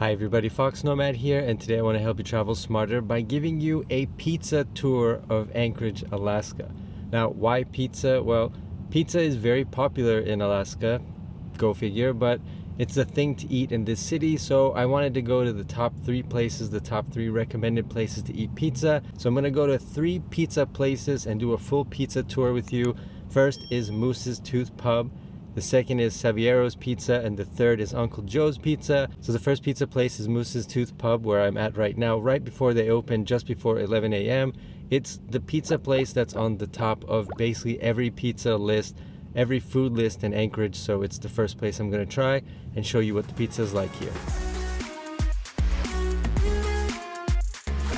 Hi everybody, foXnoMad here, and today I want to help you travel smarter by giving you a pizza tour of Anchorage, Alaska. Now, why pizza? Well, pizza is very popular in Alaska, go figure, but it's the thing to eat in this city, so I wanted to go to the top 3 places, the top 3 recommended places to eat pizza. So I'm going to go to 3 pizza places and do a full pizza tour with you. First is Moose's Tooth Pub. The second is Saviero's Pizza, and the third is Uncle Joe's Pizza. So the first pizza place is Moose's Tooth Pub, where I'm at right now, right before they open, just before 11 a.m. It's the pizza place that's on the top of basically every pizza list, every food list in Anchorage, so it's the first place I'm gonna try and show you what the pizza is like here.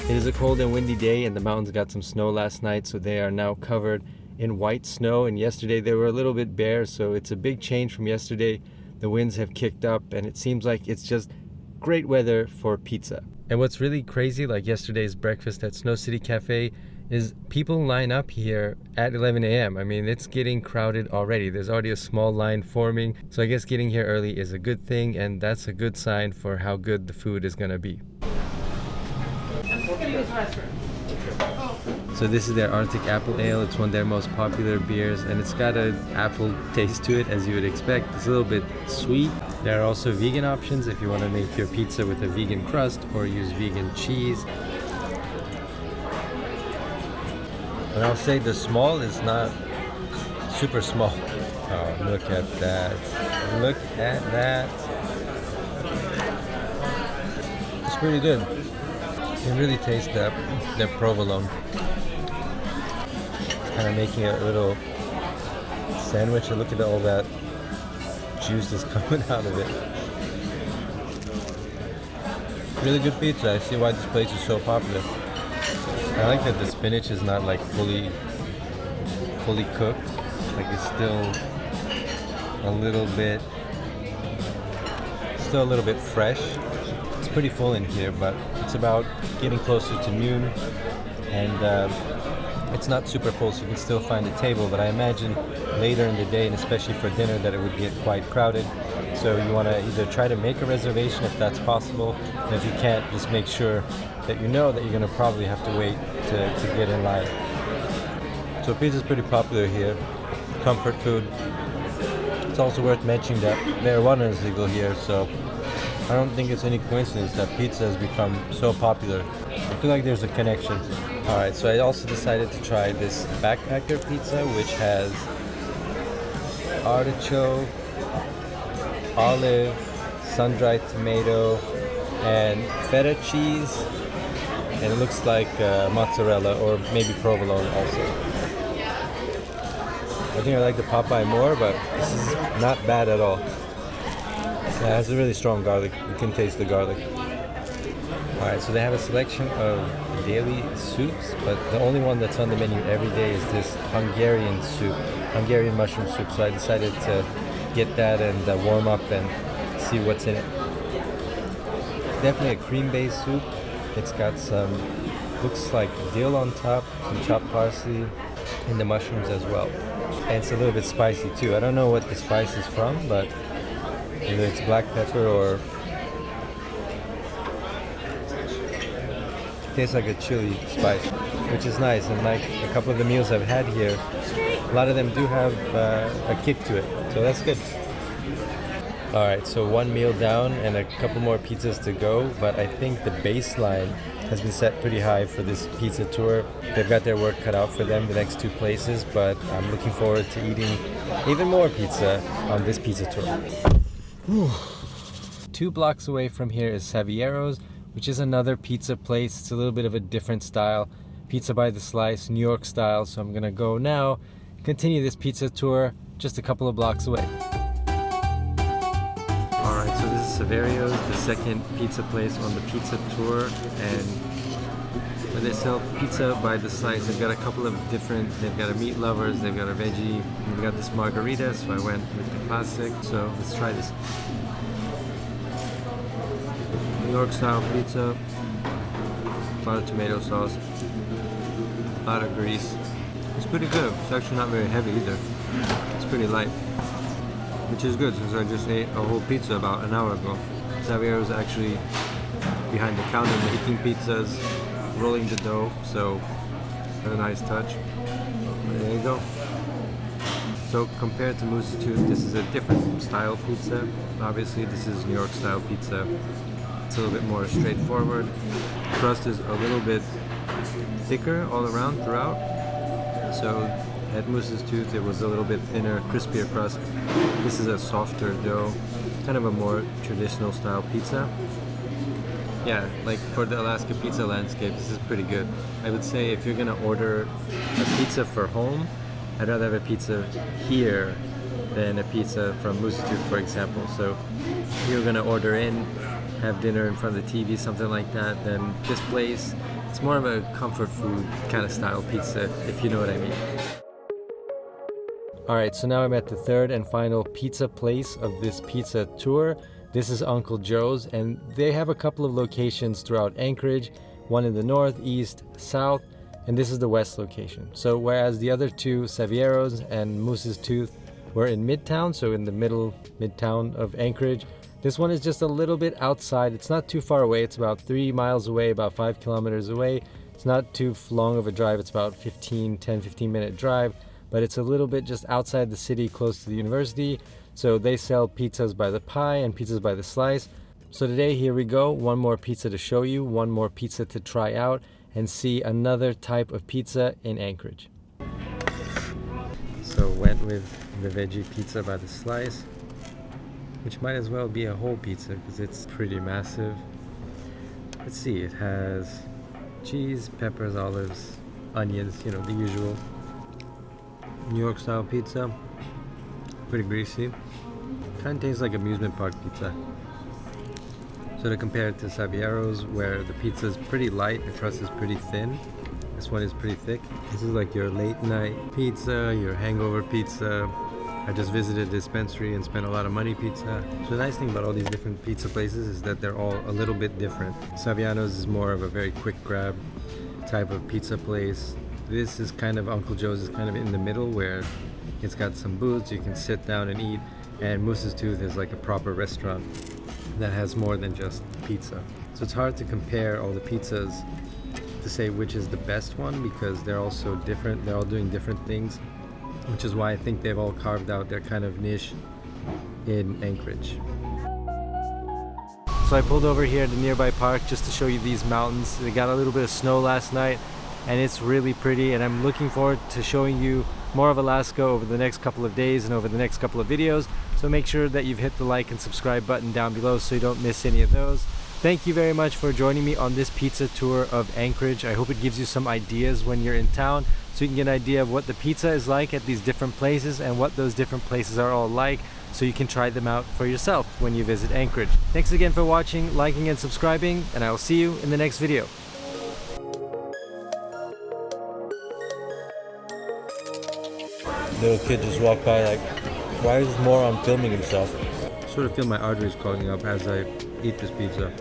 It is a cold and windy day, and the mountains got some snow last night, so they are now covered in white snow, and yesterday they were a little bit bare, so it's a big change from yesterday. The winds have kicked up and it seems like it's just great weather for pizza. And what's really crazy, like yesterday's breakfast at Snow City Cafe, is people line up here at 11 a.m. I mean, it's getting crowded already. There's already a small line forming, so I guess getting here early is a good thing, and that's a good sign for how good the food is gonna be. I'm just gonna use the restroom. So this is their Arctic Apple Ale. It's one of their most popular beers, and it's got an apple taste to it, as you would expect. It's a little bit sweet. There are also vegan options if you want to make your pizza with a vegan crust or use vegan cheese. And I'll say the small is not super small. Oh, look at that. Look at that. It's pretty good. You can really taste the provolone. Kind of making a little sandwich, and look at all that juice that's coming out of it. Really good pizza. I see why this place is so popular. I like that the spinach is not like fully cooked. Like it's still a little bit fresh. It's pretty full in here, but it's about getting closer to noon, and it's not super full, so you can still find a table, but I imagine later in the day, and especially for dinner, that it would get quite crowded. So you want to either try to make a reservation if that's possible, and if you can't, just make sure that you know that you're going to probably have to wait to get in line. So pizza is pretty popular here, comfort food. It's also worth mentioning that marijuana is legal here, so I don't think it's any coincidence that pizza has become so popular. I feel like there's a connection. Alright, so I also decided to try this backpacker pizza, which has artichoke, olive, sun-dried tomato, and feta cheese, and it looks like mozzarella or maybe provolone also. I think I like the Popeye more, but this is not bad at all. Yeah, it has a really strong garlic. You can taste the garlic. Alright, so they have a selection of daily soups, but the only one that's on the menu every day is this Hungarian soup, Hungarian mushroom soup. So I decided to get that and warm up and see what's in it. Definitely a cream-based soup. It's got some, looks like dill on top, some chopped parsley, and the mushrooms as well. And it's a little bit spicy too. I don't know what the spice is from, but either it's black pepper or tastes like a chili spice, which is nice. And like a couple of the meals I've had here, a lot of them do have a kick to it, so that's good. Alright, so one meal down and a couple more pizzas to go, but I think the baseline has been set pretty high for this pizza tour. They've got their work cut out for them, the next 2 places, but I'm looking forward to eating even more pizza on this pizza tour. Whew. 2 blocks away from here is Saviero's, which is another pizza place. It's a little bit of a different style. Pizza by the slice, New York style. So I'm gonna go now, continue this pizza tour just a couple of blocks away. Alright, so this is Saviero's, the second pizza place on the pizza tour, and where they sell pizza by the slice. They've got a couple of different, they've got a meat lovers, they've got a veggie, they've got this margarita, so I went with the classic. So let's try this. New York style pizza, a lot of tomato sauce, a lot of grease. It's pretty good. It's actually not very heavy either. It's pretty light. which is good since I just ate a whole pizza about an hour ago. Saviero is actually behind the counter making pizzas, rolling the dough, so a nice touch. There you go. So compared to Moose's Tooth, this is a different style pizza. Obviously this is New York style pizza. It's a little bit more straightforward. The crust is a little bit thicker all around throughout. So at Moose's Tooth it was a little bit thinner, crispier crust. This is a softer dough, kind of a more traditional style pizza. Yeah, like for the Alaska pizza landscape, this is pretty good. I would say if you're gonna order a pizza for home, I'd rather have a pizza here than a pizza from Moose's Tooth, for example. So if you're gonna order in, have dinner in front of the TV, something like that, then this place, it's more of a comfort food kind of style pizza, if you know what I mean. Alright, so now I'm at the third and final pizza place of this pizza tour. This is Uncle Joe's, and they have a couple of locations throughout Anchorage, one in the north, east, south, and this is the west location. So whereas the other two, Saviero's and Moose's Tooth, were in Midtown, so in the midtown of Anchorage, this one is just a little bit outside. It's not too far away. It's about 3 miles away, about 5 kilometers away. It's not too long of a drive. It's about 10, 15 minute drive, but it's a little bit just outside the city, close to the university. So they sell pizzas by the pie and pizzas by the slice. So today, here we go. One more pizza to show you, one more pizza to try out, and see another type of pizza in Anchorage. So went with the veggie pizza by the slice, which might as well be a whole pizza because it's pretty massive. Let's see, it has cheese, peppers, olives, onions, you know, the usual New York style pizza. Pretty greasy. Kind of tastes like amusement park pizza. So to compare it to Saviero's, where the pizza is pretty light, the crust is pretty thin, this one is pretty thick. This is like your late night pizza, your hangover pizza. I just visited a dispensary and spent a lot of money pizza. So the nice thing about all these different pizza places is that they're all a little bit different. Saviano's is more of a very quick grab type of pizza place. This is kind of, Uncle Joe's is kind of in the middle, where it's got some booths, you can sit down and eat, and Moose's Tooth is like a proper restaurant that has more than just pizza. So it's hard to compare all the pizzas to say which is the best one, because they're all so different, they're all doing different things, which is why I think they've all carved out their kind of niche in Anchorage. So I pulled over here at the nearby park just to show you these mountains. They got a little bit of snow last night and it's really pretty, and I'm looking forward to showing you more of Alaska over the next couple of days and over the next couple of videos. So make sure that you've hit the like and subscribe button down below so you don't miss any of those. Thank you very much for joining me on this pizza tour of Anchorage. I hope it gives you some ideas when you're in town, so you can get an idea of what the pizza is like at these different places and what those different places are all like, so you can try them out for yourself when you visit Anchorage. Thanks again for watching, liking, and subscribing, and I will see you in the next video. Little kid just walked by like, why is Moron filming himself? I sort of feel my arteries clogging up as I eat this pizza.